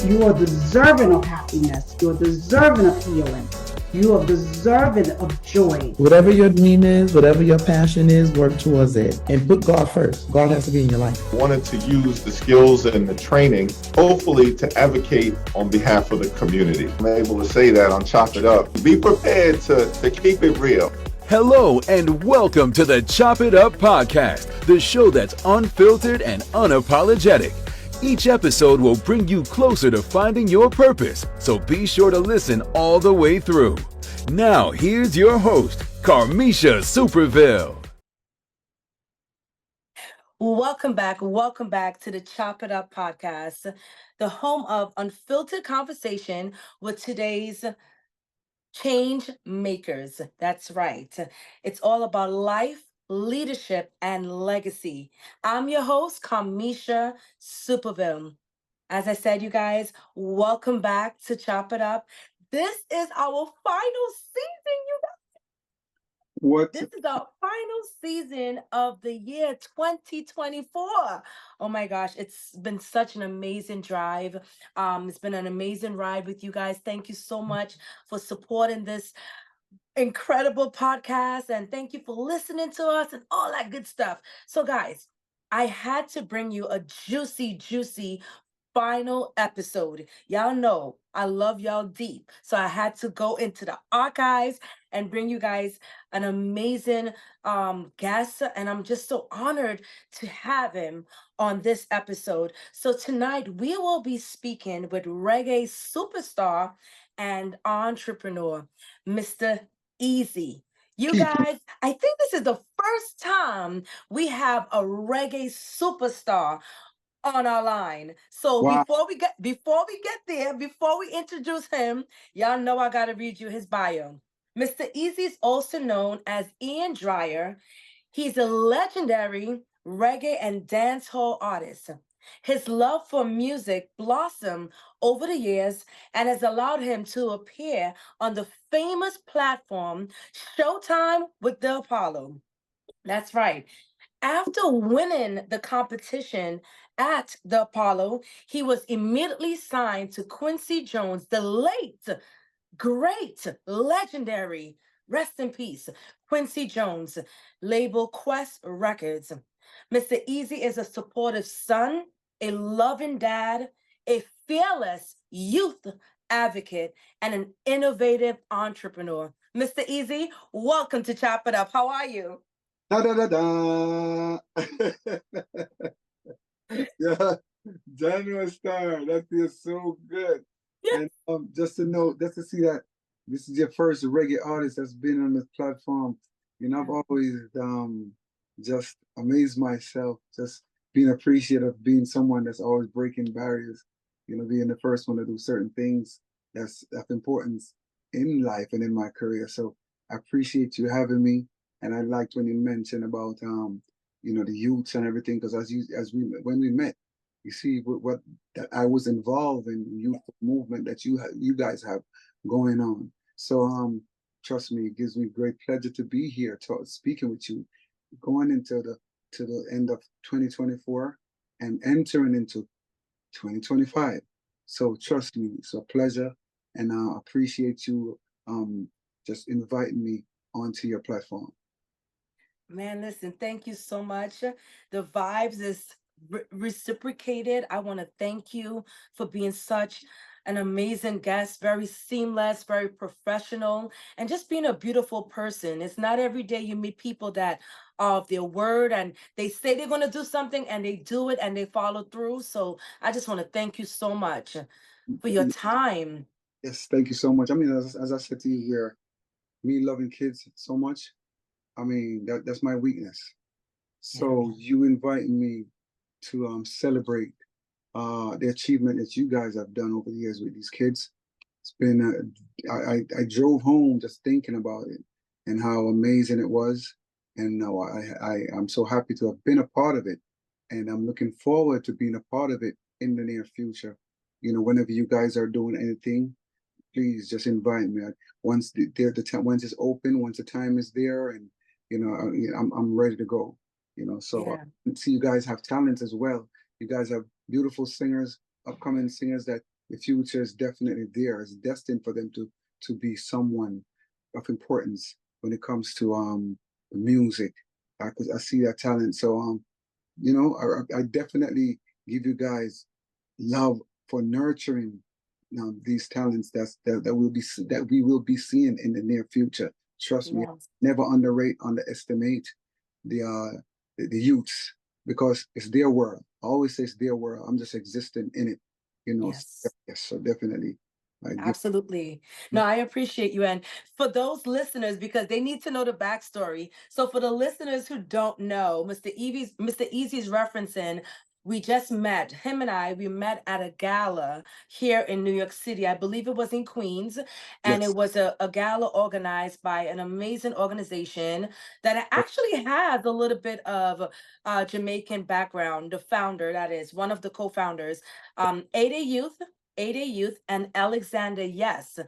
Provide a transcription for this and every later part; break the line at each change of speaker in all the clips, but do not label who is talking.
You are deserving of happiness. You are deserving of healing. You are deserving of joy.
Whatever your dream is, whatever your passion is, work towards it. And put God first. God has to be in your life.
I wanted to use the skills and the training, hopefully, to advocate on behalf of the community. I'm able to say that on Chop It Up. Be prepared to keep it real.
Hello and welcome to the Chop It Up podcast, the show that's unfiltered and unapologetic. Each episode will bring you closer to finding your purpose, so be sure to listen all the way through. Now, here's your host, Carmisha Superville.
Welcome back to the Chop It Up podcast, the home of unfiltered conversation with today's change makers. That's right. It's all about life, leadership, and legacy. I'm your host, Carmisha Superville. As I said, you guys, welcome back to Chop It Up. This is our final season, you guys. This is our final season of the year 2024. Oh my gosh, it's been such an amazing drive. It's been an amazing ride with you guys. Thank you so much for supporting this incredible podcast, and thank you for listening to us and all that good stuff. So, guys, I had to bring you a juicy final episode. Y'all know I love y'all deep. So I had to go into the archives and bring you guys an amazing guest. And I'm just so honored to have him on this episode. So tonight we will be speaking with reggae superstar and entrepreneur, Mr. Easy. You guys, I think this is the first time we have a reggae superstar on our line. So
Wow.
before we get there, before we introduce him, y'all know I gotta read you his bio. Mr. Easy is also known as Ian Dyer. He's a legendary reggae and dancehall artist. His love for music blossomed over the years and has allowed him to appear on the famous platform Showtime with the Apollo. That's right. After winning the competition at the Apollo, he was immediately signed to Quincy Jones, the late, great, legendary, rest in peace, Quincy Jones, label Qwest Records. Mr. Easy is a supportive son, a loving dad, a fearless youth advocate, and an innovative entrepreneur. Mr. Easy, welcome to Chop It Up. How are you?
Da da da da. Yeah, Daniel Star. That feels so good.
Yes.
And just to know, just to see that this is your first reggae artist that's been on this platform. You know, I've always just amazed myself, just being appreciative, being someone that's always breaking barriers. You know, being the first one to do certain things that's of importance in life and in my career. So I appreciate you having me. And I liked when you mentioned about you know, the youths and everything, because when we met, you see what that I was involved in the youth movement that you guys have going on. So trust me, it gives me great pleasure to be here speaking with you, going into the end of 2024 and entering into 2025. So trust me, it's a pleasure, and I appreciate you just inviting me onto your platform.
Man, listen, thank you so much. The vibes is reciprocated. I want to thank you for being such an amazing guest, very seamless, very professional, and just being a beautiful person. It's not every day you meet people that are of their word and they say they're going to do something and they do it and they follow through. So I just want to thank you so much for your time.
Yes, thank you so much. I mean, as I said to you here, me loving kids so much, I mean, that's my weakness. So you invite me to celebrate the achievement that you guys have done over the years with these kids. It's been I drove home just thinking about it and how amazing it was, and now I'm so happy to have been a part of it, and I'm looking forward to being a part of it in the near future. You know, whenever you guys are doing anything, please just invite me. Once once it's open, once the time is there, and you know, I'm ready to go. You know, so see you guys have talent as well. You guys have beautiful singers, upcoming singers that the future is definitely there. It's destined for them to be someone of importance when it comes to music. Because I see that talent. So you know, I definitely give you guys love for nurturing these talents that we will be seeing in the near future. Trust me,
Yes.
never underestimate the youths, because it's their world. I always say it's their world. I'm just existing in it, you know.
Yes.
Yes, so definitely, I give.
Absolutely. No, I appreciate you. And for those listeners, because they need to know the backstory. So for the listeners who don't know, Mr. Easy's referencing, we just met, him and I, we met at a gala here in New York City. I believe it was in Queens. And
Yes,
it was a gala organized by an amazing organization that actually has a little bit of Jamaican background. The founder, that is one of the co-founders, Ada Youth. Ada Youth and Alexander Yes.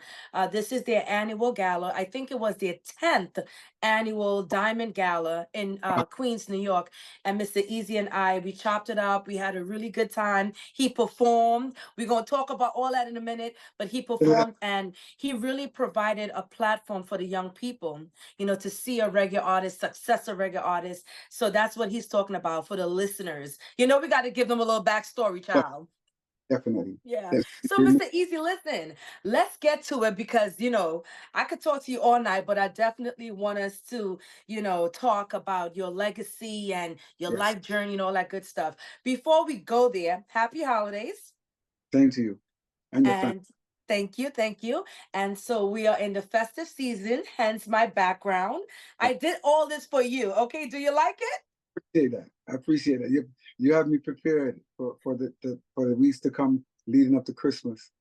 This is their annual gala. I think it was their 10th annual Diamond Gala in Queens, New York. And Mr. Easy and I, we chopped it up. We had a really good time. He performed. We're going to talk about all that in a minute, but he performed and he really provided a platform for the young people, you know, to see a reggae artist, successor reggae artist. So that's what he's talking about for the listeners. You know, we got to give them a little backstory, child.
definitely.
Yeah.
Yes.
So, Mr. Easy, listen, let's get to it because, you know, I could talk to you all night, but I definitely want us to, you know, talk about your legacy and your
Yes.
life journey and all that good stuff. Before we go there, happy holidays.
Same to you and your family.
And thank you. Thank you. And so we are in the festive season, hence my background. I did all this for you. Okay. Do you like it?
Appreciate that. I appreciate that. You have me prepared for the weeks to come leading up to Christmas.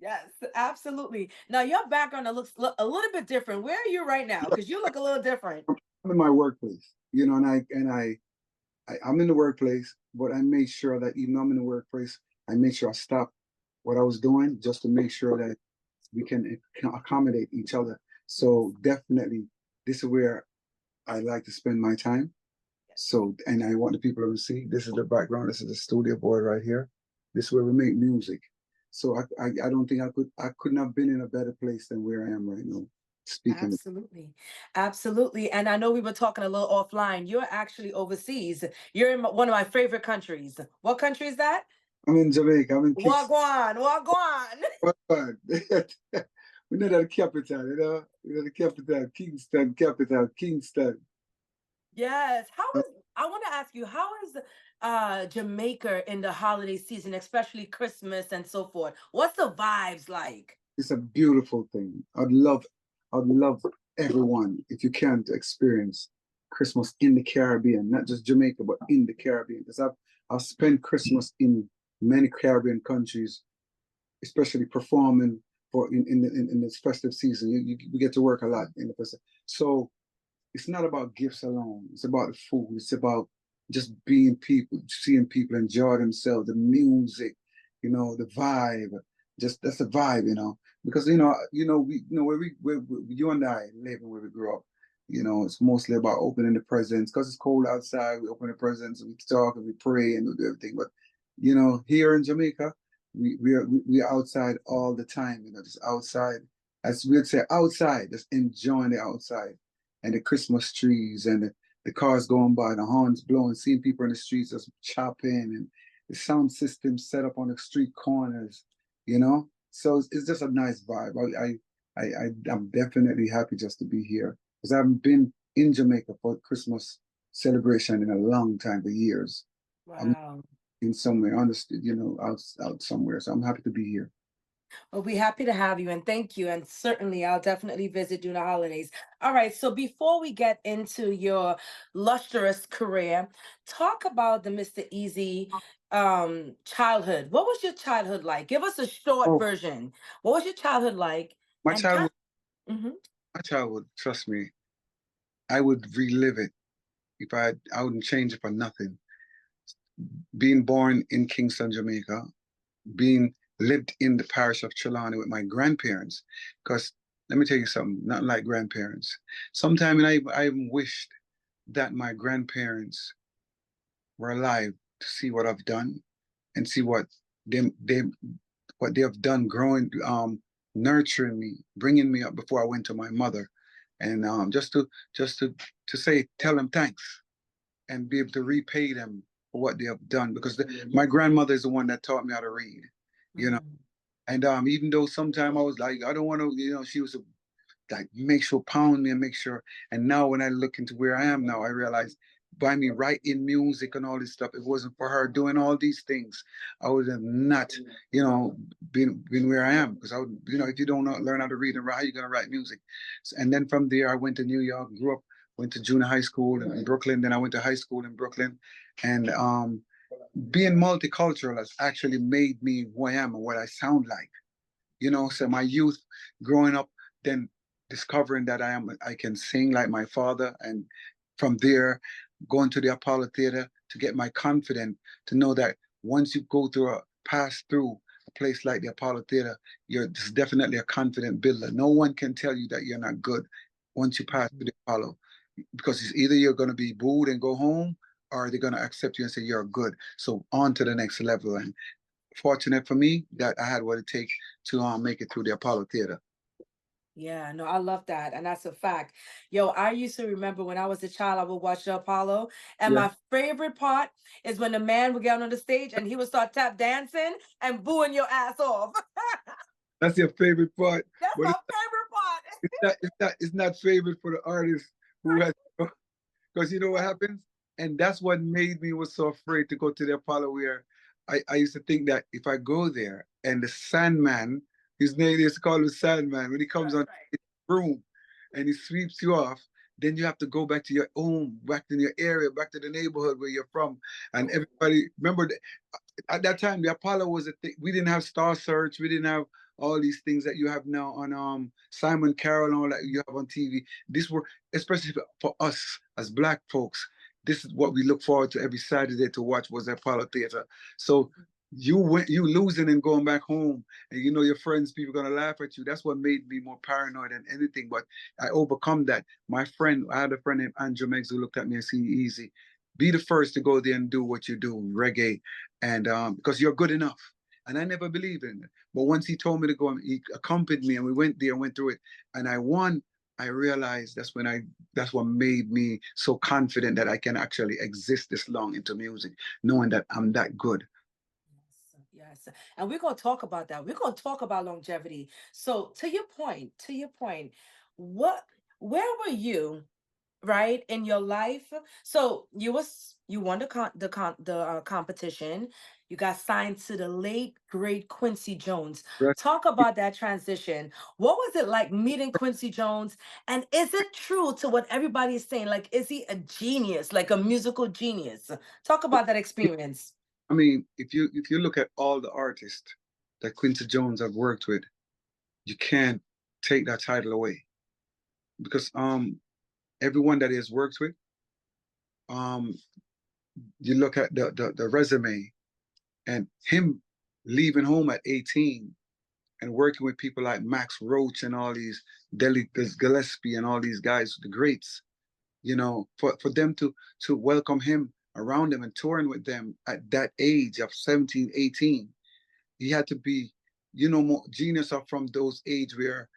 Yes, absolutely. Now your background looks a little bit different. Where are you right now? Because you look a little different.
I'm in my workplace, you know, I'm in the workplace, but I made sure that even though I'm in the workplace, I made sure I stopped what I was doing just to make sure that we can accommodate each other. So definitely, this is where I like to spend my time. So, and I want the people to see this is the background. This is the studio board right here. This is where we make music. So I don't think I couldn't have been in a better place than where I am right now speaking.
Absolutely. Absolutely. And I know we were talking a little offline. You're actually overseas. You're in one of my favorite countries. What country is that?
I'm in Jamaica. I'm in Kingston.
Wagwan, Wagwan.
We know the capital, you know. We know the capital, Kingston, capital, Kingston.
Yes. I want to ask you, how is Jamaica in the holiday season, especially Christmas and so forth? What's the vibes like?
It's a beautiful thing. I'd love everyone, if you can, to experience Christmas in the Caribbean, not just Jamaica, but in the Caribbean. Because I've spent Christmas in many Caribbean countries, especially performing in this festive season. We get to work a lot in the festive. So it's not about gifts alone. It's about the food. It's about just being people, seeing people enjoy themselves, the music, you know, the vibe. Just that's the vibe, you know. Because we where you and I live and where we grew up, you know, it's mostly about opening the presents. Because it's cold outside, we open the presents, and we talk and we pray and we do everything. But you know, here in Jamaica, we are outside all the time, you know, just outside. As we'd say, outside, just enjoying the outside and the Christmas trees and the cars going by, the horns blowing, seeing people in the streets just chopping, and the sound system set up on the street corners, you know. So it's just a nice vibe. I'm definitely happy just to be here because I haven't been in Jamaica for Christmas celebration in a long time, for years. I'm
Wow.
in somewhere, understood, you know, out somewhere. So I'm happy to be here.
We'll be happy to have you and thank you. And certainly I'll definitely visit during the holidays. All right. So before we get into your lustrous career, talk about the Mr. Easy childhood. What was your childhood like? Give us a short
Oh,
version. What was your childhood like?
my
And kind
childhood,
Mhm.
my childhood, trust me, I would relive it if I wouldn't change it for nothing. Being born in Kingston, Jamaica, being lived in the parish of Trelawney with my grandparents. Because let me tell you something, not like grandparents. Sometimes I even wished that my grandparents were alive to see what I've done and see what they what they have done, growing, nurturing me, bringing me up before I went to my mother, and just to say, tell them thanks, and be able to repay them for what they have done, because my grandmother is the one that taught me how to read, you know. And even though sometimes I was like, I don't want to, you know, she was like, make sure pound me and make sure. And now when I look into where I am now, I realize by me writing music and all this stuff, it wasn't for her doing all these things, I would have not, you know, been where I am. Because I would, you know, if you don't learn how to read and write, how you gonna write music? And then from there, I went to New York, grew up, went to junior high school in Brooklyn. Then I went to high school in Brooklyn, and being multicultural has actually made me who I am and what I sound like. You know, so my youth growing up, then discovering that I can sing like my father, and from there going to the Apollo Theater to get my confidence, to know that once you go through pass through a place like the Apollo Theater, you're definitely a confident builder. No one can tell you that you're not good once you pass through the Apollo, because it's either you're going to be booed and go home, or they're going to accept you and say you're good. So on to the next level. And fortunate for me that I had what it takes to make it through the Apollo Theater.
Yeah, no, I love that. And that's a fact. Yo, I used to remember when I was a child, I would watch the Apollo. And
Yeah.
my favorite part is when the man would get on the stage and he would start tap dancing and booing your ass off.
That's your favorite part.
That's
But
my favorite part.
it's not favorite for the artist who has, because you know what happens? And that's what made me was so afraid to go to the Apollo, where I used to think that if I go there and the Sandman, his name is called the Sandman, when he comes on his broom and he sweeps you off, then you have to go back to your home, back to your area, back to the neighborhood where you're from. And everybody, remember that at that time, the Apollo was a thing. We didn't have Star Search. We didn't have all these things that you have now on Simon Carroll and all that you have on TV. These were, especially for us as Black folks, this is what we look forward to every Saturday to watch, was the Apollo Theater. So you losing and going back home, and you know your friends, people gonna laugh at you. That's what made me more paranoid than anything. But I overcome that. I had a friend named Andrew Meggs who looked at me and said, "Easy, be the first to go there and do what you do, reggae, and because you're good enough." And I never believed in it. But once he told me to go, and he accompanied me, and we went there and went through it, and I won. I realized that's what made me so confident that I can actually exist this long into music, knowing that I'm that good.
Yes. And we're going to talk about that. We're going to talk about longevity. So to your point, what, where were you, right, in your life? So you won the competition. You got signed to the late great Quincy Jones.
Right.
Talk about that transition. What was it like meeting Quincy Jones? And is it true to what everybody is saying? Like, is he a genius, like a musical genius? Talk about that experience.
I mean, if you look at all the artists that Quincy Jones have worked with, you can't take that title away, because everyone that he has worked with, um you look at the resume, and him leaving home at 18 and working with people like Max Roach and all these Deli Gillespie and all these guys, the greats, you know, for them to welcome him around them and touring with them at that age of 17, 18, he had to be, you know, more genius are from those age where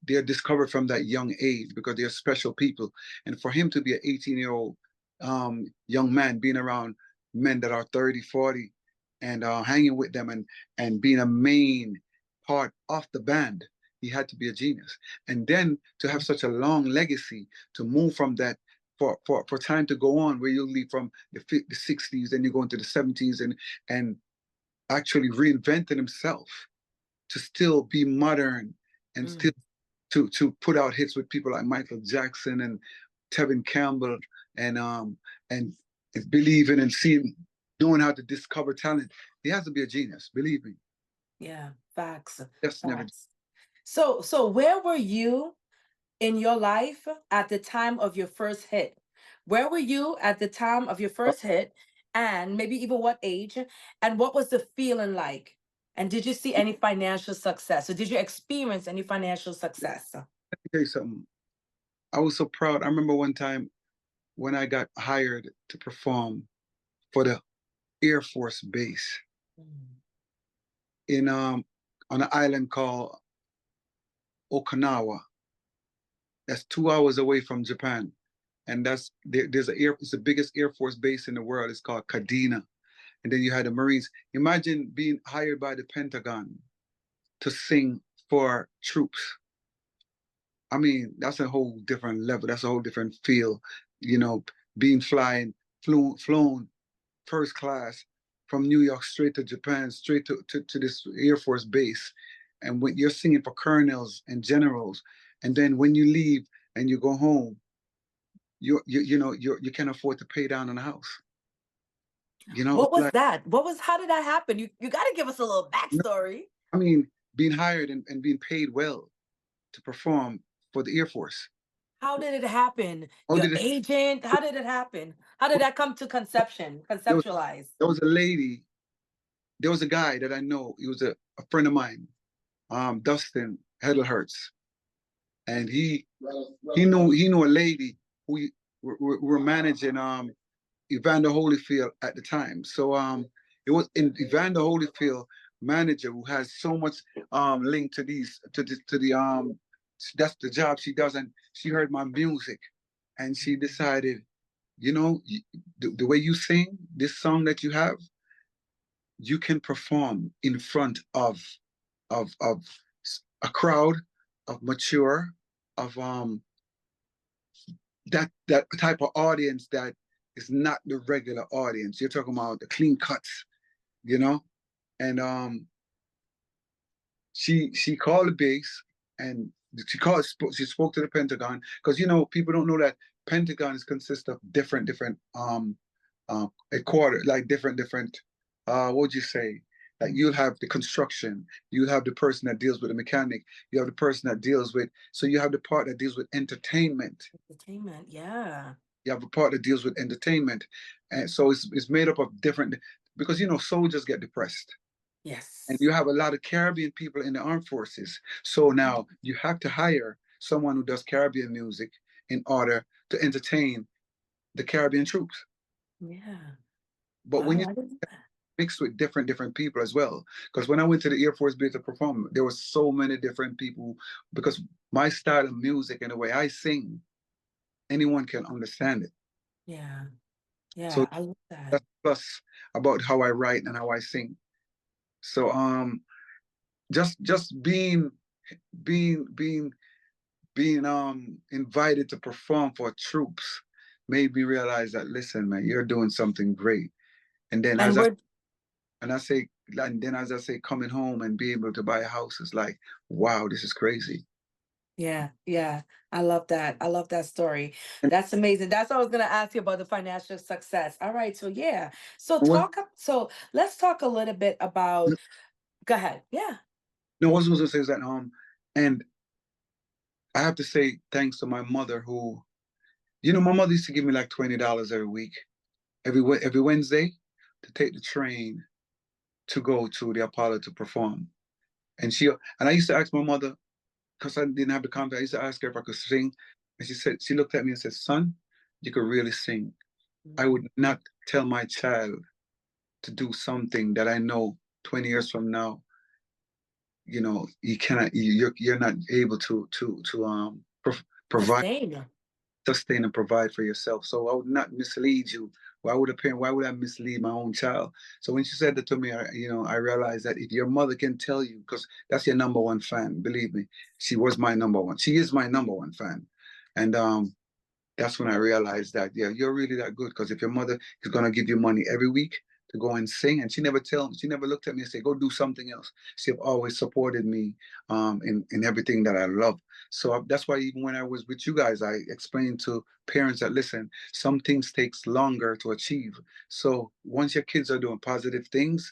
they're discovered from that young age, because they're special people. And for him to be an 18-year-old young man being around men that are 30, 40, and hanging with them, and being a main part of the band, he had to be a genius. And then to have such a long legacy, to move from that, for time to go on, where you leave from the 60s, then you go into the 70s, and actually reinventing himself to still be modern, and still to put out hits with people like Michael Jackson and Tevin Campbell, and believing and seeing, knowing how to discover talent. He has to be a genius, believe me.
Yeah, facts.
Just never.
Facts. So where were you in your life at the time of your first hit? Where were you at the time of your first hit? And maybe even what age? And what was the feeling like? And did you see any financial success? Or did you experience any financial success?
Let me tell you something. I was so proud. I remember one time when I got hired to perform for the Air Force Base in on an island called Okinawa. That's 2 hours away from Japan. And it's the biggest Air Force base in the world. It's called Kadena. And then you had the Marines. Imagine being hired by the Pentagon to sing for troops. I mean, that's a whole different level. That's a whole different feel. You know, being flown first class from New York straight to Japan, straight to this Air Force base. And when you're singing for colonels and generals, and then when you leave and you go home, you can't afford to pay down on a house. You know,
What was
like,
that? How did that happen? You got to give us a little backstory.
I mean, being hired and being paid well to perform for the Air Force.
How did it happen?
How
Your
did it?
agent? How did it happen? How did that come to conceptualize?
There was a lady. There was a guy that I know. He was a friend of mine, Dustin Hedelhertz, and he knew a lady who were managing Evander Holyfield at the time. So it was in Evander Holyfield manager who has so much link to the that's the job she does, and she heard my music and she decided, the way you sing this song that you have, you can perform in front of a crowd of mature, of that type of audience that is not the regular audience. You're talking about the clean cuts, and she called the base and she spoke to the Pentagon, because people don't know that Pentagon consists of different a quarter, like different what would you say, like you'll have the construction, you have the person that deals with the mechanic, you have the person that deals with, so you have the part that deals with entertainment.
Entertainment, yeah.
You have a part that deals with entertainment, and so it's made up of different, because soldiers get depressed.
Yes.
And you have a lot of Caribbean people in the armed forces. So now you have to hire someone who does Caribbean music in order to entertain the Caribbean troops.
Yeah.
But when you mix with different people as well, because when I went to the Air Force Base to perform, there were so many different people, because my style of music and the way I sing, anyone can understand it.
Yeah. Yeah.
So
I love that.
that's plus about how I write and how I sing. So just being invited to perform for troops made me realize that, listen, man, you're doing something great. And then as I say, coming home and be able to buy a house is like, wow, this is crazy.
Yeah, I love that. I love that story.
And
That's amazing. That's what I was gonna ask you about, the financial success. All right, so yeah.
what
So let's talk a little bit about, go ahead. Yeah.
no, what I was going to say is that and I have to say thanks to my mother, who, my mother used to give me like $20 every week, every Wednesday, to take the train to go to the Apollo to perform. And I used to ask my mother, because I didn't have the confidence, I used to ask her if I could sing. And she looked at me and said, son, you could really sing. I would not tell my child to do something that I know 20 years from now, you're not able to provide, sustain and provide for yourself. So I would not mislead you. Why would I mislead my own child? So when she said that to me, I realized that if your mother can tell you, because that's your number one fan, believe me, she was my number one. She is my number one fan. And that's when I realized that, yeah, you're really that good, because if your mother is going to give you money every week to go and sing, and she never looked at me and said, go do something else. She have always supported me in everything that I love. So that's why even when I was with you guys, I explained to parents that, listen, some things takes longer to achieve. So once your kids are doing positive things,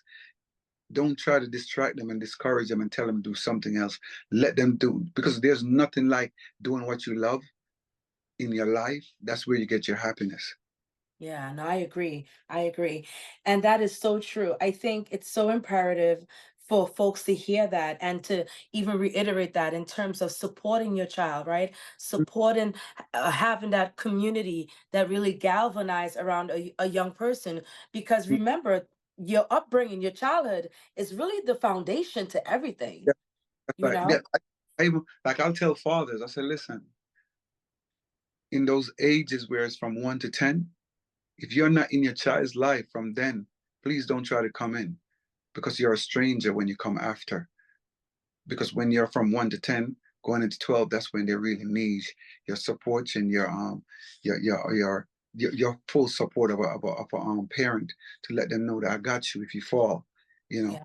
don't try to distract them and discourage them and tell them to do something else. Let them do, because there's nothing like doing what you love in your life. That's where you get your happiness.
Yeah, no, I agree. I agree. And that is so true. I think it's so imperative for folks to hear that and to even reiterate that in terms of supporting your child, right? Supporting, having that community that really galvanize around a young person. Because remember, your upbringing, your childhood is really the foundation to everything,
Yeah, that's
you
right. Yeah,
know?
I even, like, I'll tell fathers, I say, listen, in those ages where it's from 1 to 10, if you're not in your child's life from then, please don't try to come in, because you're a stranger when you come after. Because when you're from 1 to 10, going into 12, that's when they really need your support and your your your your full support of a parent, to let them know that I got you if you fall. You know,
Yeah.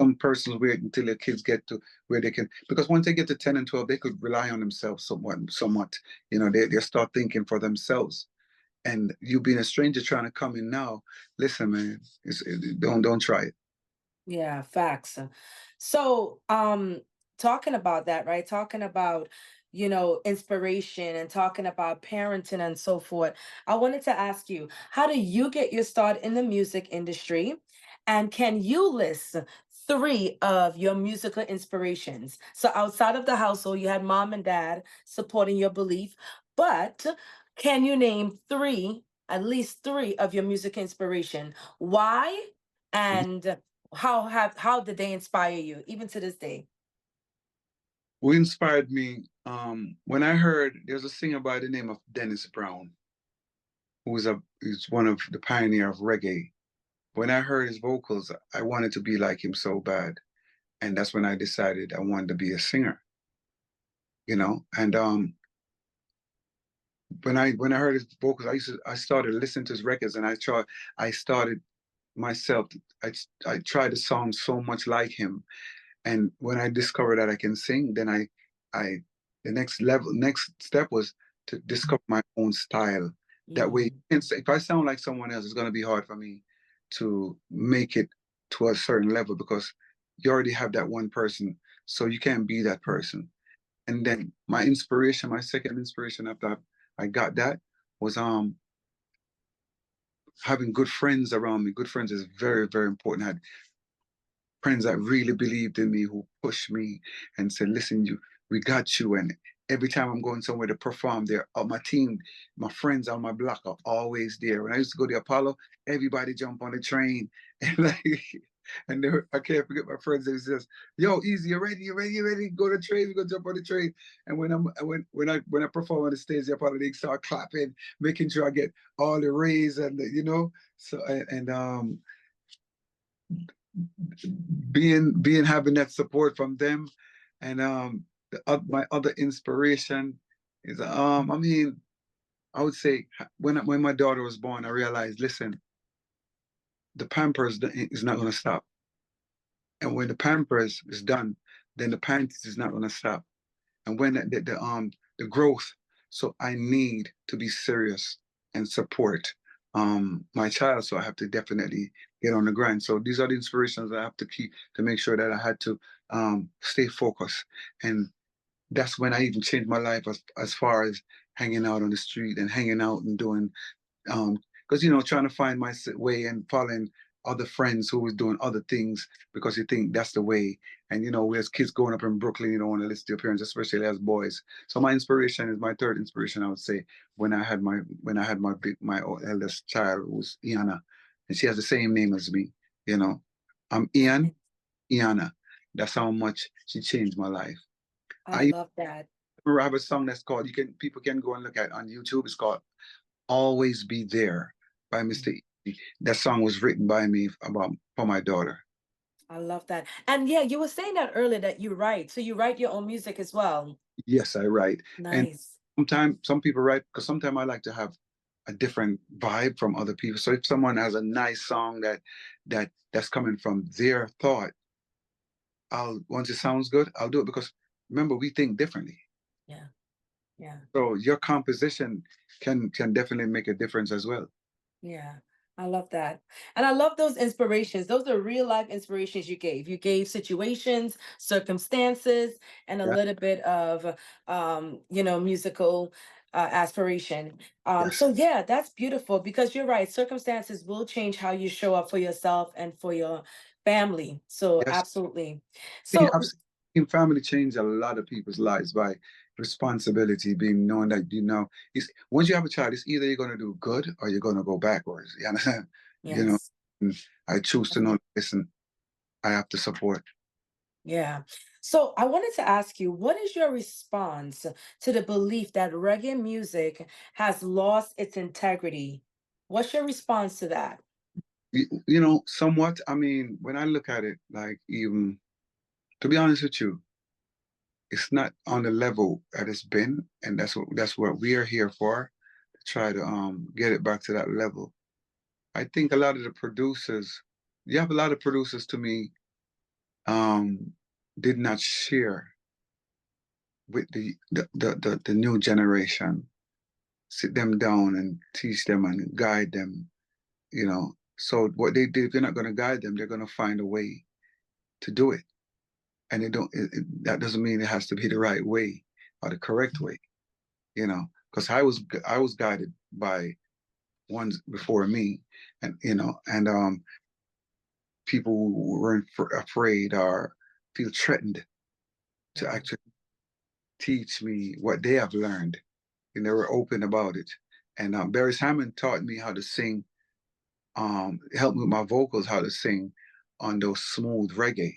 some persons wait until their kids get to where they can, because once they get to 10 and 12, they could rely on themselves somewhat. You know, they start thinking for themselves. And you being a stranger trying to come in now, listen, man, don't try it.
Yeah, facts. So, talking about that, right? Talking about, inspiration and talking about parenting and so forth. I wanted to ask you, how do you get your start in the music industry? And can you list three of your musical inspirations? So outside of the household, you had mom and dad supporting your belief, but can you name three, at least three of your music inspiration? Why? And how did they inspire you even to this day?
Who inspired me? When I heard there's a singer by the name of Dennis Brown, who's one of the pioneer of reggae. When I heard his vocals, I wanted to be like him so bad, and that's when I decided I wanted to be a singer. You know, and when I heard his vocals, I started listening to his records, and I started myself. I I tried to sound so much like him. And when I discovered that I can sing, then I, the next step was to discover my own style. That way,
Mm,
if I sound like someone else, it's going to be hard for me to make it to a certain level, because you already have that one person, so you can't be that person. And then my second inspiration after I got that was having good friends around me. Good friends is very, very important. I had friends that really believed in me, who pushed me and said, listen, we got you. And every time I'm going somewhere to perform there, my team, my friends on my block are always there. When I used to go to Apollo, everybody jump on the train. And I can't forget my friends that says, yo, easy, you ready, go to the train, we go jump on the train. And when I perform on the stage at Apollo, they start clapping, making sure I get all the raise, and so and being having that support from them. And my other inspiration is I mean, I would say, when my daughter was born, I realized, listen, the pampers is not going to stop, and when the pampers is done, then the panties is not going to stop. And when the growth, so I need to be serious and support my child. So I have to definitely get on the grind. So these are the inspirations I have to keep, to make sure that I had to stay focused. And that's when I even changed my life, as far as hanging out on the street and hanging out and doing, because trying to find my way and following other friends who was doing other things, because you think that's the way. And we as kids growing up in Brooklyn, you don't want to listen to your parents, especially as boys. So my inspiration is, my third inspiration, I would say, when I had my eldest child, who was Iana, and she has the same name as me. You know, I'm Ian, Iana. That's how much she changed my life.
I
I
love that.
remember I have a song that's called, people can go and look at on YouTube. It's called "Always Be There" by Mr. E. That song was written by me for my daughter.
I love that. And yeah, you were saying that earlier that you write. So you write your own music as well.
Yes, I write. And
Nice.
sometimes some people write, because sometimes I like to have a different vibe from other people. So if someone has a nice song that's coming from their thought, once it sounds good, I'll do it, because remember, we think differently.
Yeah. Yeah.
So your composition can definitely make a difference as well.
Yeah, I love that. And I love those inspirations. Those are real life inspirations you gave. You gave situations, circumstances, and a
Yeah.
little bit of musical aspiration.
Yes.
So yeah, that's beautiful because you're right. Circumstances will change how you show up for yourself and for your family. So
Yes.
absolutely.
I've
So
seen family change a lot of people's lives by responsibility, being knowing that once you have a child, it's either you're going to do good or you're going to go backwards. You understand? You know,
yes.
I choose to not listen, I have to support.
Yeah. So I wanted to ask you, what is your response to the belief that reggae music has lost its integrity? What's your response to that?
You know, somewhat. I mean, when I look at it, like, even to be honest with you, it's not on the level that it's been, and that's what we are here for, to try to get it back to that level. I think a lot of the producers, you have a lot of producers to me, um, did not share with the new generation, sit them down and teach them and guide them, you know. So what they did, if you're not going to guide them, they're going to find a way to do it. And that doesn't mean it has to be the right way or the correct way, you know. Because I was guided by ones before me, and people who weren't afraid or feel threatened to actually teach me what they have learned, and they were open about it. And Barry Hammond taught me how to sing, helped me with my vocals, how to sing on those smooth reggae.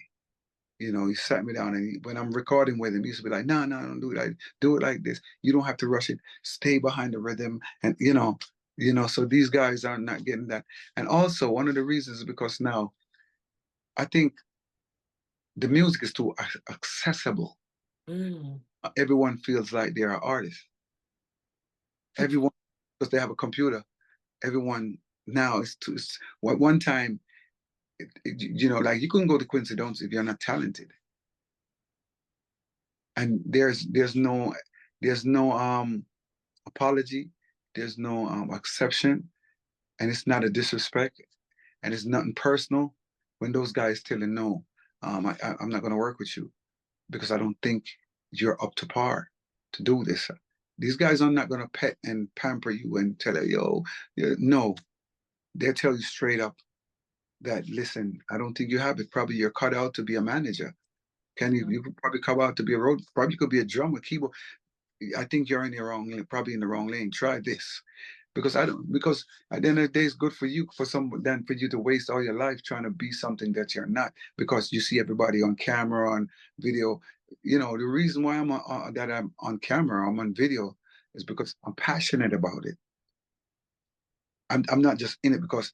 You know, he sat me down, and when I'm recording with him, he used to be like, "No, no, don't do it. Do it like this. You don't have to rush it. Stay behind the rhythm." And so these guys are not getting that. And also, one of the reasons is because now I think the music is too accessible.
Mm.
Everyone feels like they're an artist. Everyone, because they have a computer. Everyone now is too. One time, like, you couldn't go to Quincy Jones if you're not talented. And there's no apology, there's no exception, and it's not a disrespect, and it's nothing personal when those guys tell you, no, I'm not going to work with you because I don't think you're up to par to do this. These guys are not going to pet and pamper you and tell you, yo, no. They'll tell you straight up that, listen, I don't think you have it. Probably you're cut out to be a manager. You could probably come out to be a road, probably you could be a drummer, keyboard. I think you're in the wrong lane, probably in the wrong lane. Try this. Because at the end of the day, it's good for you, than for you to waste all your life trying to be something that you're not, because you see everybody on camera, on video. You know, the reason why that I'm on camera, I'm on video, is because I'm passionate about it. I'm not just in it because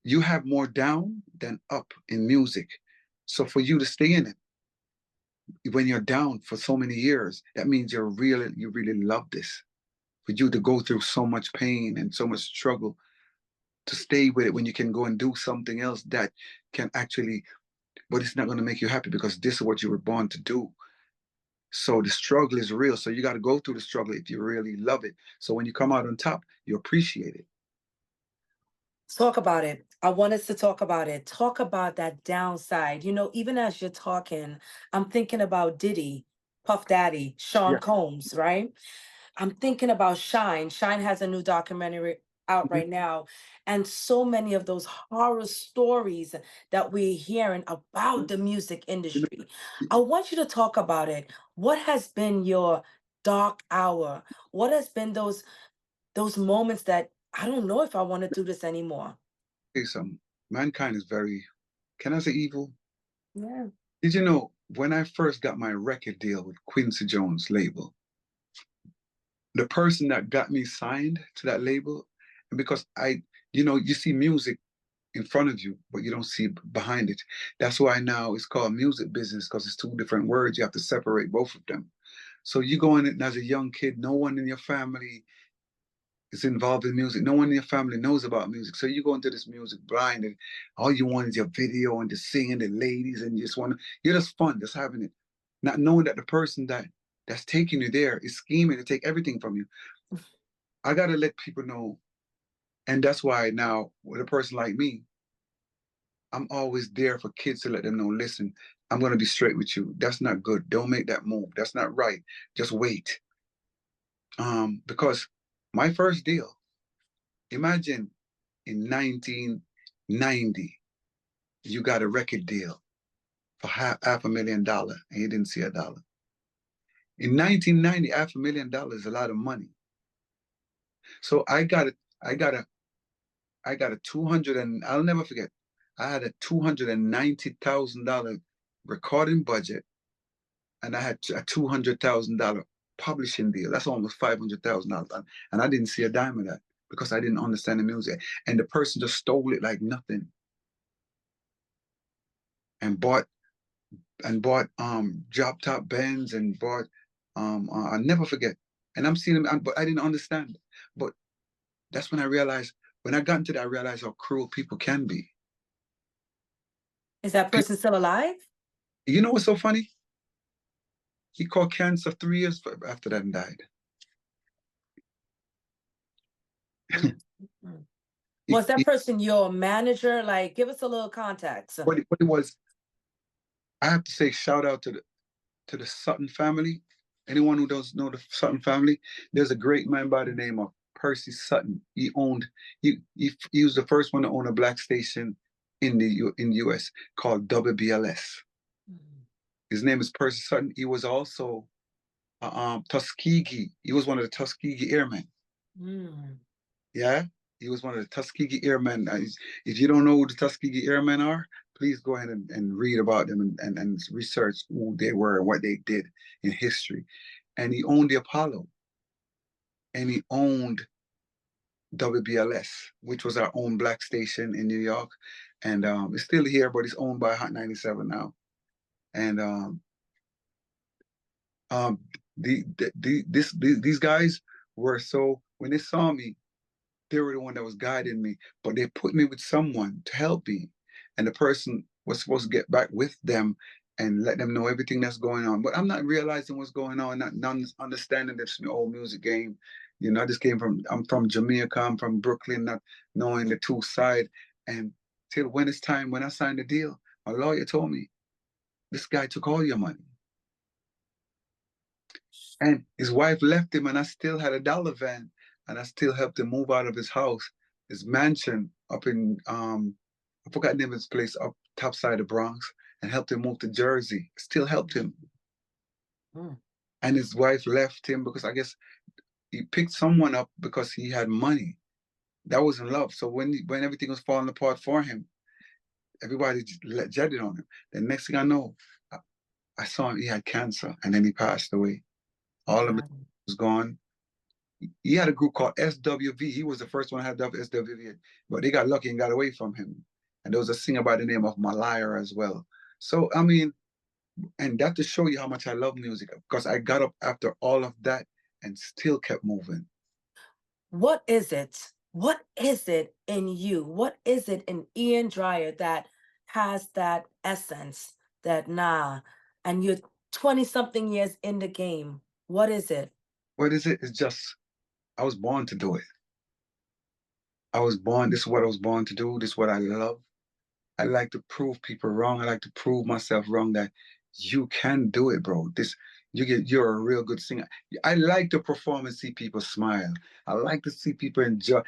you have more down than up in music. So for you to stay in it, when you're down for so many years, that means you really love this. For you to go through so much pain and so much struggle to stay with it when you can go and do something else that can actually, but it's not going to make you happy because this is what you were born to do. So the struggle is real. So you got to go through the struggle if you really love it. So when you come out on top, you appreciate it.
Talk about it. I want us to talk about it. Talk about that downside. Even as you're talking, I'm thinking about Diddy, Puff Daddy, Sean
Yeah.
Combs, right? I'm thinking about Shine. Shine has a new documentary out
Mhm.
right now. And so many of those horror stories that we're hearing about the music industry. I want you to talk about it. What has been your dark hour? What has been those moments that I don't know if I want to do this anymore?
Okay, so mankind is very, can I say evil?
Yeah.
Did you know when I first got my record deal with Quincy Jones label, the person that got me signed to that label, and because you see music in front of you, but you don't see behind it. That's why now it's called music business, because it's two different words. You have to separate both of them. So you go in it, and as a young kid, no one in your family is involved in music. No one in your family knows about music. So you go into this music blind, and all you want is your video and just singing the ladies, and you just want to, you're just fun, just having it. Not knowing that the person that's taking you there is scheming to take everything from you. I gotta let people know. And that's why now, with a person like me, I'm always there for kids to let them know, listen, I'm going to be straight with you. That's not good. Don't make that move. That's not right. Just wait. Because my first deal, imagine in 1990, you got a record deal for half $500,000 and you didn't see a dollar. In 1990, $500,000 is a lot of money. So I gotta I got a 200 and I'll never forget. I had a $290,000 recording budget, and I had a $200,000 publishing deal. That's almost $500,000, and I didn't see a dime of that because I didn't understand the music. And the person just stole it like nothing, and bought drop top Benz, and bought I'll never forget. And I'm seeing them, but I didn't understand. But that's when I realized. When I got into that, I realized how cruel people can be.
Is that person still alive?
You know what's so funny? He caught cancer 3 years after that and died.
Was that person your manager? Like, give us a little context.
What it was, I have to say, shout out to the Sutton family. Anyone who doesn't know the Sutton family, there's a great man by the name of Percy Sutton. He was the first one to own a black station in the US called WBLS. His name is Percy Sutton. He was also Tuskegee. He was one of the Tuskegee Airmen. Yeah, he was one of the Tuskegee Airmen. If you don't know who the Tuskegee Airmen are, please go ahead and read about them and research who they were and what they did in history. And he owned the Apollo. And he owned WBLS, which was our own black station in New York. And it's still here, but it's owned by Hot 97 now. And these guys were so, when they saw me, they were the one that was guiding me, but they put me with someone to help me. And the person was supposed to get back with them and let them know everything that's going on. But I'm not realizing what's going on, not understanding this old music game. You know, I just I'm from Jamaica, I'm from Brooklyn, not knowing the two side. And till when it's time, when I signed the deal, my lawyer told me, this guy took all your money. And his wife left him, and I still had a dollar van, and I still helped him move out of his house, his mansion up in, I forgot the name of his place, up top side of Bronx, and helped him move to Jersey. Still helped him. And his wife left him because I guess he picked someone up because he had money. That was in love. So when everything was falling apart for him, everybody jetted on him. The next thing I know, I saw him, he had cancer, and then he passed away. All of it was gone. He had a group called SWV. He was the first one to have SWV, but they got lucky and got away from him. And there was a singer by the name of Malaya as well. So, I mean, and that to show you how much I love music, because I got up after all of that and still kept moving.
What is it? What is it in you? What is it in Ian Dyer that has that essence, that and you're 20-something years in the game? What is it?
What is it? It's just, I was born to do it. I was born, this is what I was born to do. This is what I love. I like to prove people wrong. I like to prove myself wrong, that you can do it, bro. You're a real good singer. I like to perform and see people smile. I like to see people enjoy.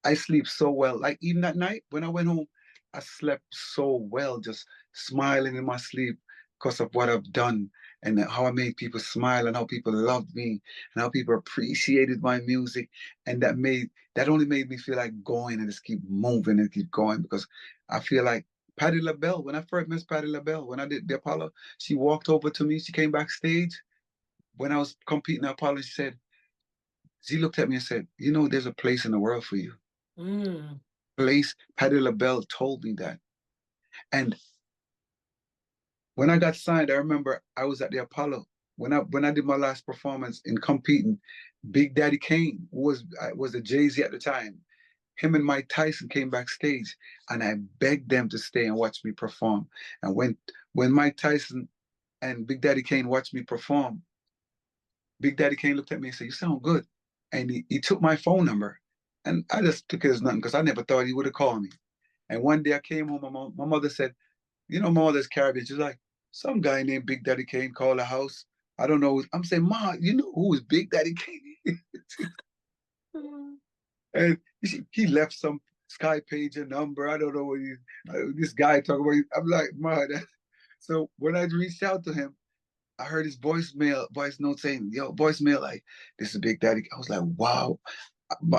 I sleep so well. Like even that night when I went home, I slept so well, just smiling in my sleep because of what I've done and how I made people smile and how people loved me and how people appreciated my music. And that only made me feel like going and just keep moving and keep going, because I feel like Patti LaBelle, when I first met Patti LaBelle, when I did the Apollo, she walked over to me, she came backstage when I was competing in Apollo, she looked at me and said, you know, there's a place in the world for you. Place, Patti LaBelle told me that. And when I got signed, I remember I was at the Apollo. When I did my last performance in competing, Big Daddy Kane was a Jay-Z at the time. Him and Mike Tyson came backstage, and I begged them to stay and watch me perform. And when Mike Tyson and Big Daddy Kane watched me perform, Big Daddy Kane looked at me and said, you sound good. And he took my phone number, and I just took it as nothing because I never thought he would have called me. And one day I came home, my mother said, you know, my mother's Caribbean. She's like, some guy named Big Daddy Kane called the house. I don't know. I'm saying, Ma, you know who is Big Daddy Kane? And he left some Sky Pager number. I don't know what this guy talking about. I'm like, Ma. So when I reached out to him, I heard his voice note saying, yo, voicemail, like, this is Big Daddy. I was like, wow.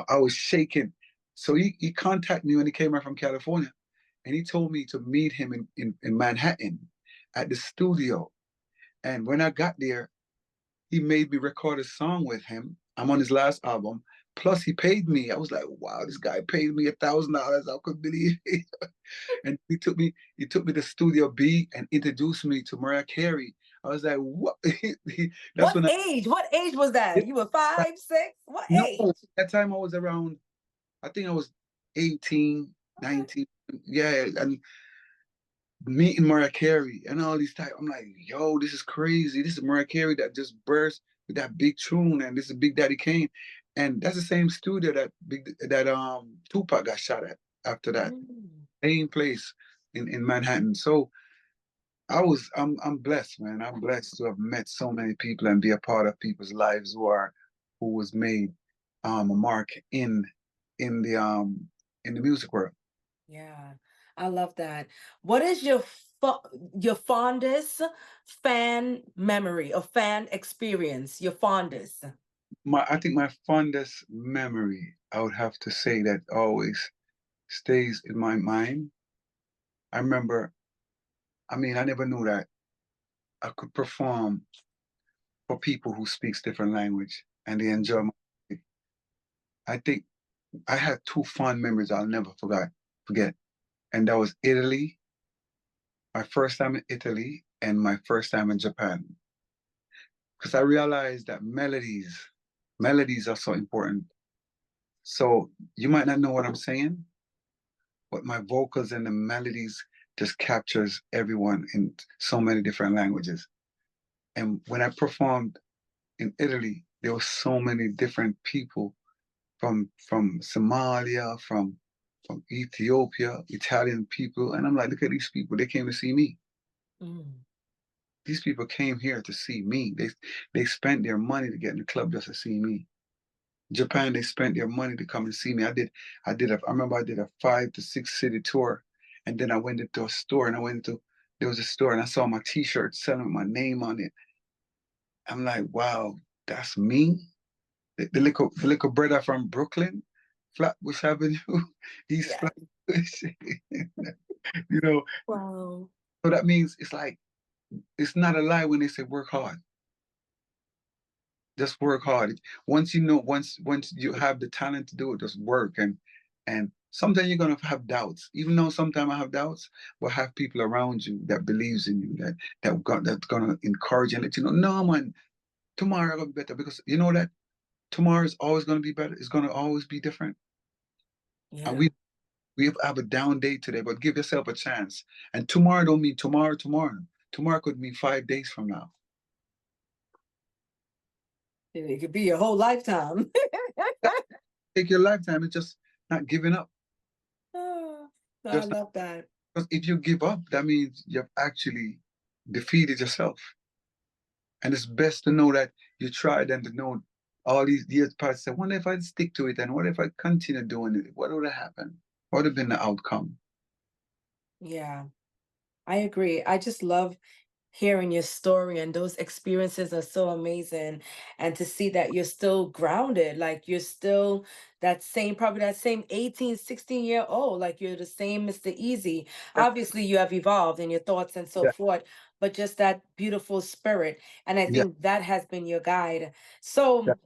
I was shaking. So he contacted me when he came out from California, and he told me to meet him in Manhattan at the studio. And when I got there, he made me record a song with him. I'm on his last album. Plus, he paid me. I was like, wow, this guy paid me $1,000. I couldn't believe it. And he took me to Studio B and introduced me to Mariah Carey. I was like, what? That's
What
when
age? What age was that? You were 5, 6? What
no,
age?
that time I was around, I think I was 18,
Okay.
19. Yeah, and meeting Mariah Carey and all these type. I'm like, yo, this is crazy. This is Mariah Carey that just burst with that big tune, and this is Big Daddy Kane. And that's the same studio that Tupac got shot at after that.
Mm.
Same place in Manhattan. So I'm blessed, man. I'm blessed to have met so many people and be a part of people's lives who was made a mark in the music world.
Yeah, I love that. What is your fondest fan memory or fan experience? Your fondest?
I think my fondest memory, I would have to say that always stays in my mind. I remember, I mean, I never knew that I could perform for people who speaks different language and they enjoy my music. I think I had two fond memories I'll never forget. And that was Italy, my first time in Italy and my first time in Japan. Because I realized that melodies are so important. So you might not know what I'm saying, but my vocals and the melodies just captures everyone in so many different languages. And when I performed in Italy, there were so many different people from Somalia, from Ethiopia, Italian people, and I'm like, look at these people. They came to see me.
Mm.
These people came here to see me. They spent their money to get in the club just to see me. Japan, they spent their money to come and see me. I remember I did a 5 to 6 city tour, and then I went into a store, and there was a store, and I saw my T-shirt selling with my name on it. I'm like, wow, that's me. The little brother from Brooklyn, Flatbush Avenue, East
Yeah.
Flatbush. you know,
Wow.
so that means it's like it's not a lie when they say work hard. Just work hard. Once you have the talent to do it, just work. And sometimes you're gonna have doubts. Even though sometimes I have doubts, but have people around you that believes in you, that's gonna encourage and let you know, no man, tomorrow gonna be better. Because you know that tomorrow is always gonna be better. It's gonna always be different. And
Yeah.
we have a down day today, but give yourself a chance. And tomorrow don't mean tomorrow. Tomorrow could mean 5 days from now.
It could be your whole lifetime.
Take your lifetime. It's just not giving up.
Oh, I
Just
love that.
because if you give up, that means you've actually defeated yourself. And it's best to know that you tried and to know all these years past. Say, what if I stick to it? And what if I continue doing it? What would have happened? What would have been the outcome?
Yeah, I agree. I just love hearing your story, and those experiences are so amazing. And to see that you're still grounded, like you're still that same, probably that same 18, 16 year old, like you're the same Mr. Easy.
Yeah,
Obviously you have evolved in your thoughts and so
yeah,
forth, but just that beautiful spirit. And I
yeah,
think that has been your guide.
yeah.
So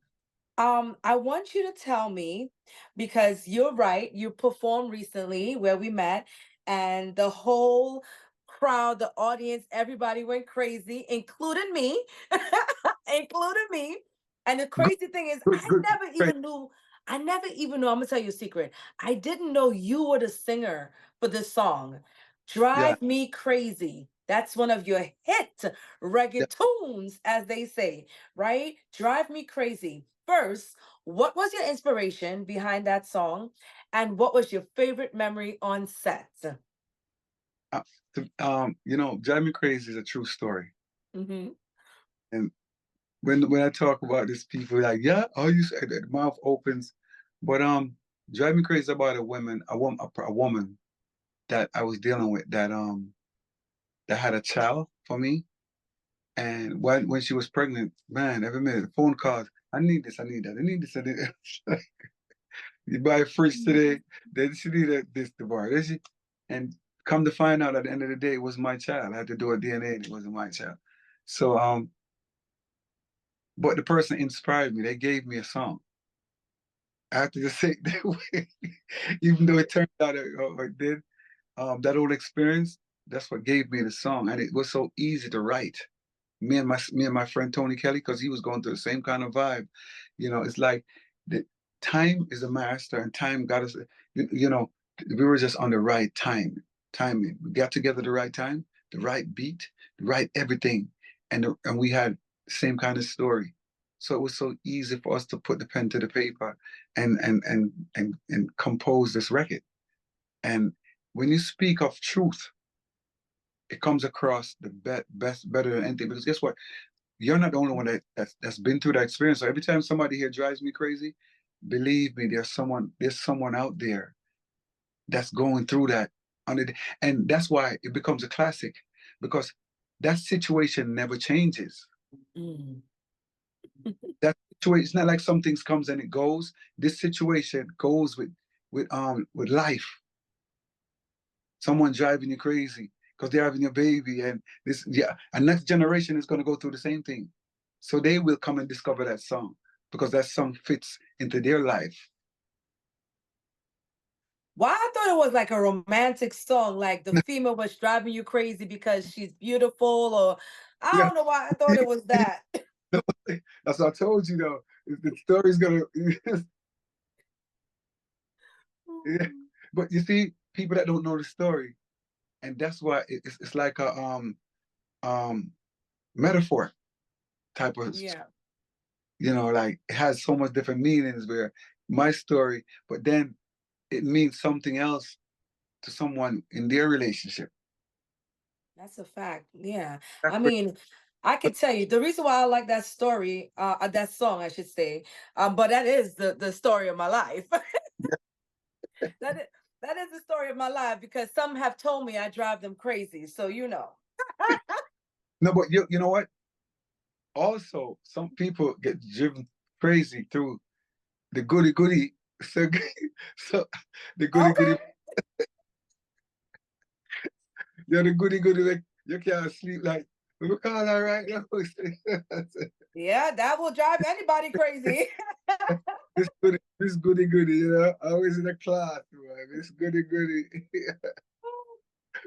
I want you to tell me, because you're right, you performed recently where we met, and the whole crowd, the audience, everybody went crazy, including me, including me. And the
Good,
crazy thing is,
good. Great.
I never even knew, I'm gonna tell you a secret. I didn't know you were the singer for this song,
Yeah,
Drive Me Crazy. That's one of your hit
yeah.
reggaetons, as they say, right? Drive Me Crazy. First, what was your inspiration behind that song? And what was your favorite memory on set?
Uh, Drive Me Crazy is a true story.
Hmm.
And when I talk about this, people are like, yeah, all you say, the mouth opens. But Drive Me Crazy is about a woman that I was dealing with that had a child for me. And when she was pregnant, man, every minute, phone calls, I need this, I need that, I need this, I need that. You buy a fridge today, then she needed this tomorrow, did she? And come to find out at the end of the day, it was my child. I had to do a DNA and it wasn't my child. So, but the person inspired me. They gave me a song. I have to just say that even though it turned out it did, that old experience, that's what gave me the song. And it was so easy to write. Me and my friend Tony Kelly, because he was going through the same kind of vibe. It's like the time is a master, and time got us. We were just on the right timing. We got together the right time, the right beat, the right everything, and we had the same kind of story. So it was so easy for us to put the pen to the paper and compose this record. And when you speak of truth, it comes across the best, better than anything. Because guess what? You're not the only one that's been through that experience. So every time somebody here drives me crazy, believe me, there's someone out there that's going through that. And that's why it becomes a classic, because that situation never changes.
Mm.
That situation, it's not like some things comes and it goes. This situation goes with life. Someone driving you crazy because they're having a baby, and next generation is going to go through the same thing. So they will come and discover that song because that song fits into their life.
Why I thought it was like a romantic song, like the female was driving you crazy because she's beautiful, or I
Yeah.
don't know why I thought it was that.
That's what I told you, though. The story's gonna. Yeah. But you see, people that don't know the story, and that's why it's like a metaphor type of.
Yeah.
Like it has so much different meanings. Where my story, but then it means something else to someone in their relationship.
That's a fact. Yeah.
That's
I mean, I can tell you the reason why I like that story, that song, I should say, but that is the story of my life. that is that is the story of my life, because some have told me I drive them crazy. So
No, but you know what? Also, some people get driven crazy through the goody goody. So, so the goody
Okay.
goody, the goody goody, like you can't sleep. Like we call her right now.
Yeah, that will drive anybody crazy.
This goody goody, always in the class, man. This goody goody.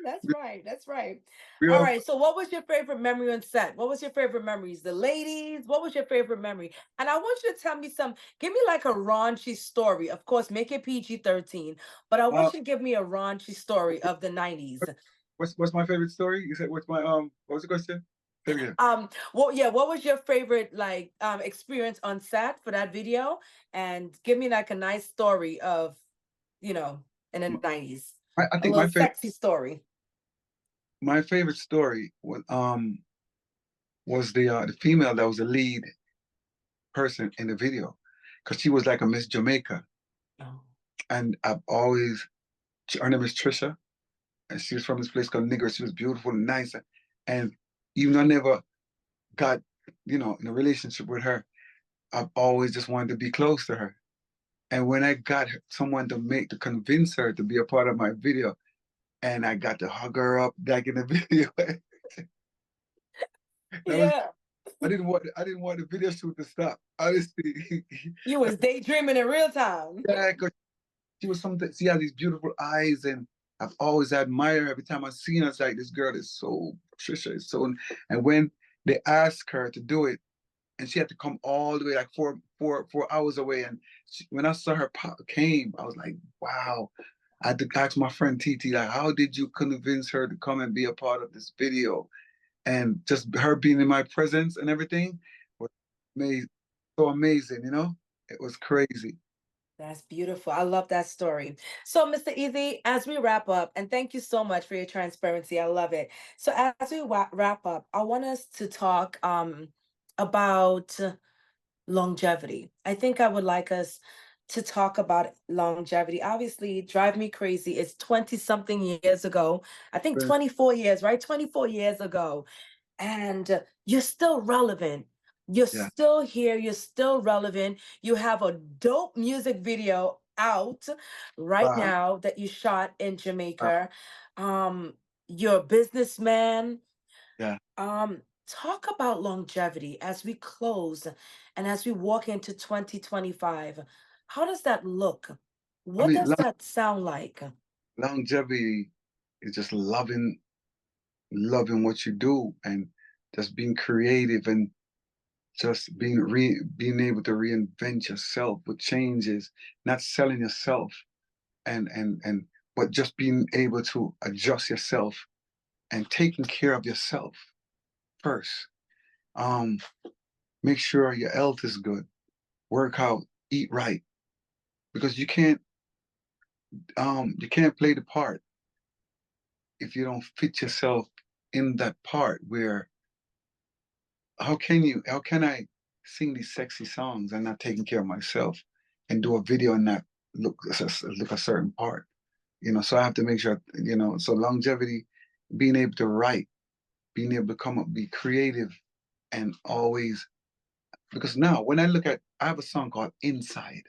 That's right. That's right.
We
All
all,
right. So, what was your favorite memory on set? What was your favorite memories? The ladies. What was your favorite memory? And I want you to tell me give me like a raunchy story. Of course, make it PG-13. But I
uh,
want you to give me a raunchy story of the 90s.
what's my favorite story? You said what's my what was the question? Say it again.
Well, yeah, what was your favorite experience on set for that video? And give me like a nice story of, in the 90s.
I
A
think
little sexy story.
my favorite story was the female that was the lead person in the video, because she was like a Miss Jamaica,
Oh.
and her name is Trisha, and she was from this place called Nigger. She was beautiful and nice, and even though I never got in a relationship with her, I've always just wanted to be close to her. And when I got someone to convince her to be a part of my video, and I got to hug her up like in the video, that was
Yeah.
I didn't want the video shoot to stop. Honestly,
You was daydreaming in real time.
yeah, because she was something. She had these beautiful eyes, and I've always admired her. Every time I seen her, it's like this girl is so Patricia is so. And when they asked her to do it, and she had to come all the way like 4 hours away, and when I saw her came, I was like, wow. I had to ask my friend TT, like, how did you convince her to come and be a part of this video? And just her being in my presence and everything was amazing, so amazing. It was crazy.
That's beautiful. I love that story. So, Mr. Easy, as we wrap up, and thank you so much for your transparency. I love it. So, as we wrap up, I want us to talk about longevity. I think I would like us to talk about longevity. Obviously, Drive Me Crazy is 20 something years ago. I think 24 years, right? 24 years ago. And you're still relevant. You're
Yeah.
still here. You're still relevant. You have a dope music video out right
Wow.
now that you shot in Jamaica. Um, you're a businessman.
Yeah.
Talk about longevity as we close and as we walk into 2025. How does that look?
I
What
mean,
does that sound like?
longevity is just loving what you do and just being creative and just being able to reinvent yourself with changes, not selling yourself and but just being able to adjust yourself and taking care of yourself first. Um, Make sure your health is good, work out, eat right, because you can't play the part if you don't fit yourself in that part where how can I sing these sexy songs and not taking care of myself and do a video and not look a certain part, so I have to make sure, so longevity, being able to write, being able to come up, be creative, and always, because now when I have a song called Inside,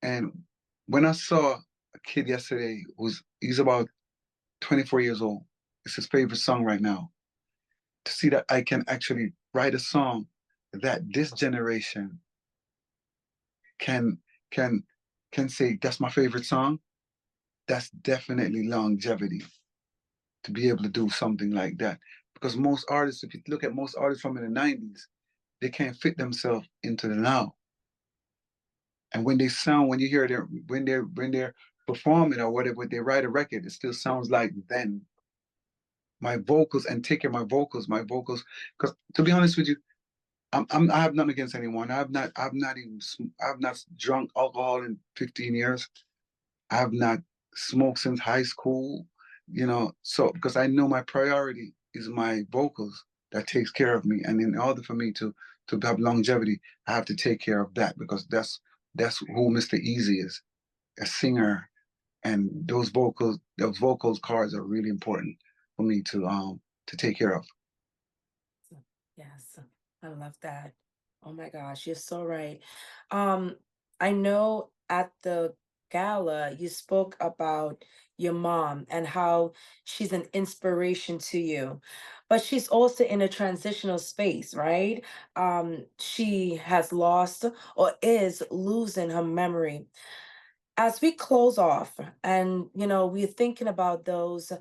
and when I saw a kid yesterday he's about 24 years old, it's his favorite song right now, to see that I can actually write a song that this generation can can can say that's my favorite song. That's definitely longevity, to be able to do something like that. Because most artists, if you look at most artists from in the 90s, they can't fit themselves into the now. And when you hear when they're performing or whatever, when they write a record, it still sounds like then. My vocals, and take care of my vocals. Because to be honest with you, I have nothing against anyone. I've not drunk alcohol in 15 years. I've not smoked since high school. So because I know my priority is my vocals, that takes care of me. And in order for me to have longevity, I have to take care of that, because that's who Mr. Easy is, a singer. And those vocals cards are really important for me to take care of.
Yes, I love that. Oh my gosh, you're so right. Um, I know at the gala you spoke about your mom and how she's an inspiration to you, but she's also in a transitional space, right? She has lost or is losing her memory. As we close off and we're thinking about those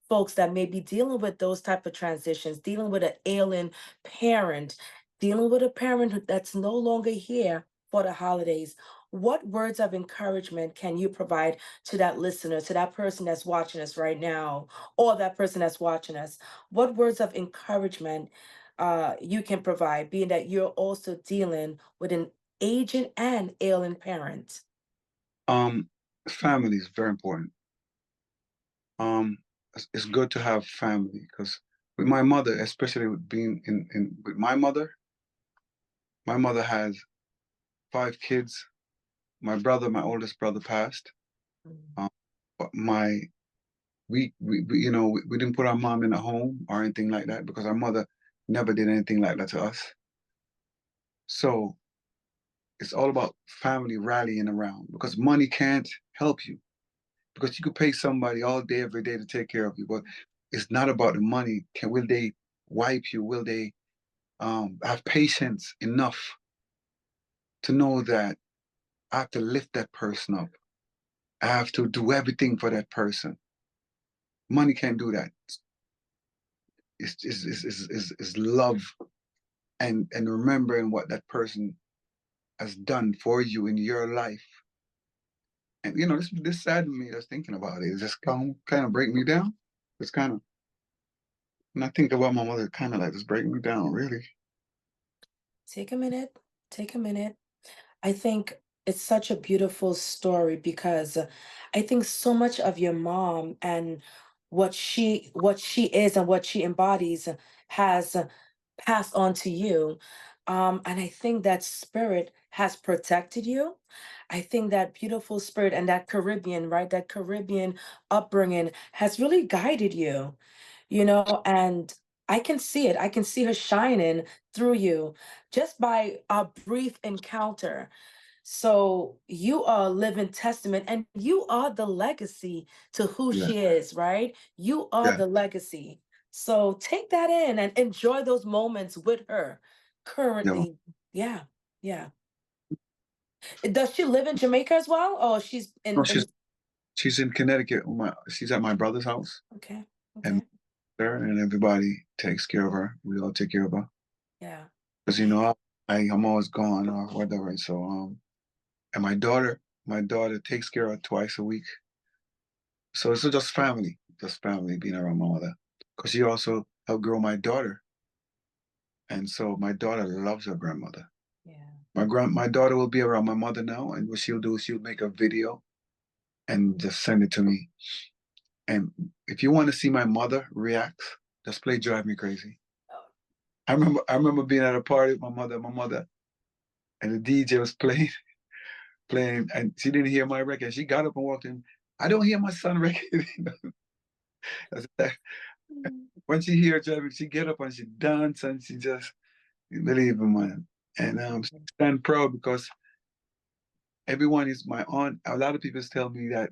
folks that may be dealing with those type of transitions, dealing with an ailing parent, dealing with a parent that's no longer here for the holidays, what words of encouragement can you provide to that listener, to that person that's watching us right now, or that person that's watching us? What words of encouragement you can provide, being that you're also dealing with an aging and ailing parent?
Um, Family is very important. It's good to have family, because with my mother, especially with being in with my mother has 5 kids. My oldest brother passed.
Mm.
Um, but we didn't put our mom in a home or anything like that, because our mother never did anything like that to us. So it's all about family rallying around, because money can't help you, because you could pay somebody all day, every day to take care of you, but it's not about the money. Will they wipe you? Will they have patience enough to know that I have to lift that person up? I have to do everything for that person. Money can't do that. It's love and remembering what that person has done for you in your life. And this saddened me just thinking about it. It just kind of break me down. It's kind of, when I think about my mother, kind of like just break me down, really.
Take a minute. Take a minute. I think it's such a beautiful story because I think so much of your mom and what she is and what she embodies has passed on to you. And I think that spirit has protected you. I think that beautiful spirit and that Caribbean, right? That Caribbean upbringing has really guided you, and I can see it. I can see her shining through you just by a brief encounter. So you are a living testament, and you are the legacy to who
Yeah.
she is, right? You are
Yeah.
the legacy. So take that in and enjoy those moments with her currently. Yeah, yeah. Does she live in Jamaica as well? Or she's
No,
in
she's in Connecticut. She's at my brother's house,
okay,
and
okay.
there, and everybody takes care of her. We all take care of her
Yeah.
because I'm always gone or whatever. So and my daughter takes care of her twice a week. So it's just family being around my mother. Because she also helped grow my daughter, and so my daughter loves her grandmother.
Yeah.
My daughter will be around my mother now, and what she'll do is she'll make a video and just send it to me. And if you want to see my mother react, just play "Drive Me Crazy." I remember being at a party with my mother, and the DJ was playing, and she didn't hear my record. She got up and walked in. I don't hear my son record.
Mm.
When she hears it, she get up and she dance and she just believe in man. And she stand proud because everyone is my aunt. A lot of people tell me that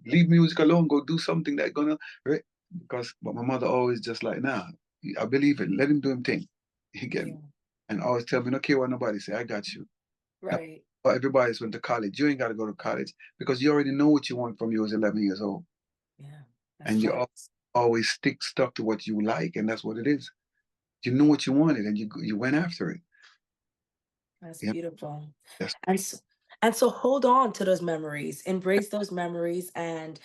leave music alone, go do something that gonna right? But my mother always just like, nah, I believe it, let him do him thing. He get
Yeah.
and always tell me, no care what nobody say, I got you. Now,
Right.
everybody's went to college. You ain't gotta go to college because you already know what you want from you as 11 years old.
Yeah. That's
And you
facts.
always stuck to what you like, and that's what it is. You knew what you wanted and you went after it.
That's
Yeah.
beautiful.
That's
And so hold on to those memories, embrace those memories, and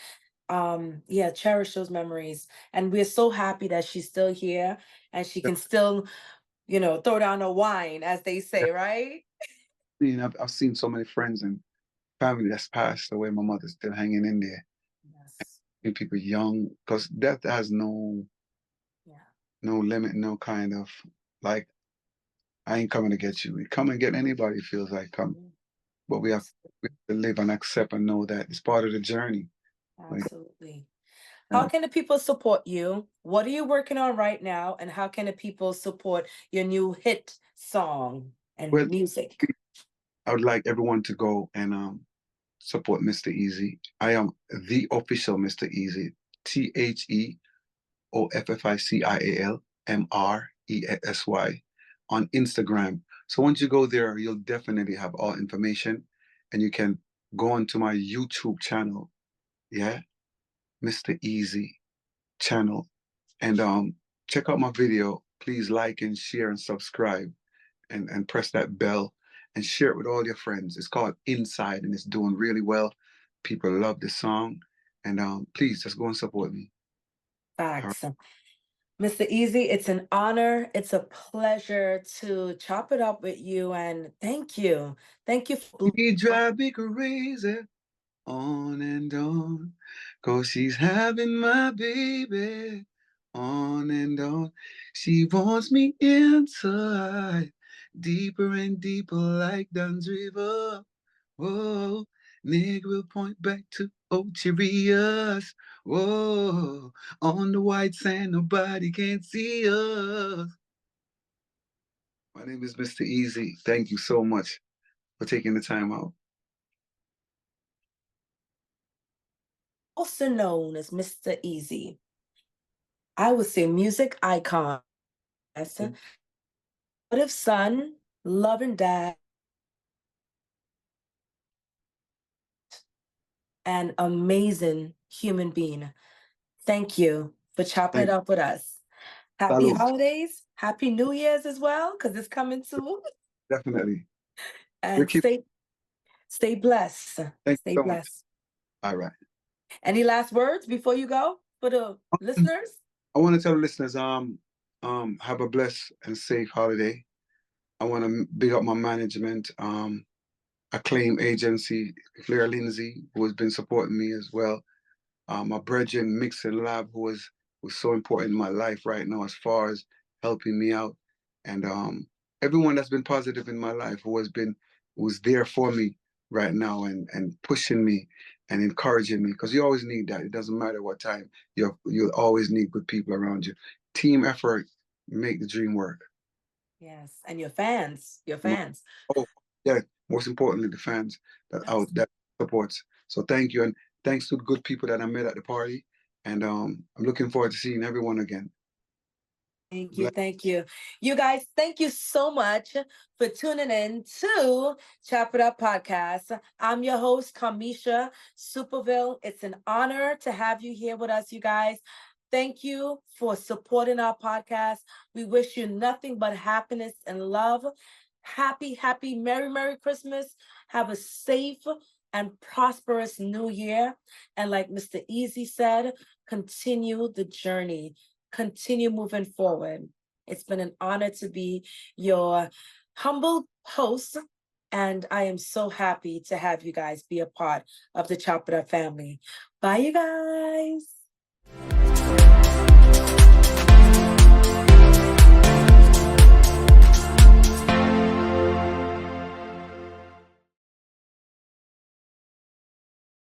yeah, cherish those memories. And we're so happy that she's still here and she can still, throw down a wine, as they say, right?
I've seen so many friends and family that's passed away. My mother's still hanging in there.
Yes.
And people young, because death has
Yeah.
no limit, no kind of like I ain't coming to get you. You come and get anybody feels like come.
Mm.
But we have to live and accept and know that it's part of the journey. Like,
Absolutely. How can the people support you? What are you working on right now? And how can the people support your new hit song
well,
and music?
I would like everyone to go and support Mr. Easy. I am the official Mr. Easy. TheOfficialMrEssy on Instagram. So once you go there, you'll definitely have all information and you can go onto my YouTube channel. Yeah, Mr. Easy channel. And check out my video. Please like and share and subscribe and press that bell and share it with all your friends. It's called Inside and it's doing really well. People love the song. And please just go and support me. All right.
Facts. Mr. Easy, it's an honor. It's a pleasure to chop it up with you. And thank you. Thank you for
He drive me crazy on and on. Cause she's having my baby on and on. She wants me inside, deeper and deeper like Dunn's River. Whoa, nigga will point back to Ocherius. Whoa, on the white sand, nobody can see us. My name is Mr. Easy. Thank you so much for taking the time out.
also known as Mr. Easy. I would say music icon. Yes. What if son, loving dad, and amazing human being. Thank you for chopping it
Thank
up with us. Happy
Salute.
holidays, happy New Year's as well, because it's coming soon.
Definitely.
And
Ricky,
stay blessed.
thank
Stay
you so much.
blessed.
All right.
Any last words before you go for the listeners?
I want to tell the listeners, have a blessed and safe holiday. I want to big up my management, Acclaim Agency, Flair Lindsay, who has been supporting me as well. My brethren, Mixing Lab, who was so important in my life right now as far as helping me out. And everyone that's been positive in my life who's there for me right now and pushing me and encouraging me. Because you always need that. It doesn't matter what time. You'll always need good people around you. Team effort make the dream work.
Yes, and your fans, your
My-
fans.
Oh, yeah. most importantly, the fans that supports. So thank you, and thanks to the good people that I met at the party. And I'm looking forward to seeing everyone again.
Thank you. Thank you. You guys, thank you so much for tuning in to Chop It Up Podcast. I'm your host, Kamisha Superville. It's an honor to have you here with us, you guys. Thank you for supporting our podcast. We wish you nothing but happiness and love. Happy, Merry Christmas. Have a safe and prosperous new year. And like Mr. Easy said, continue the journey. Continue moving forward. It's been an honor to be your humble host, and I am so happy to have you guys be a part of the Chop It Up family. Bye, you guys.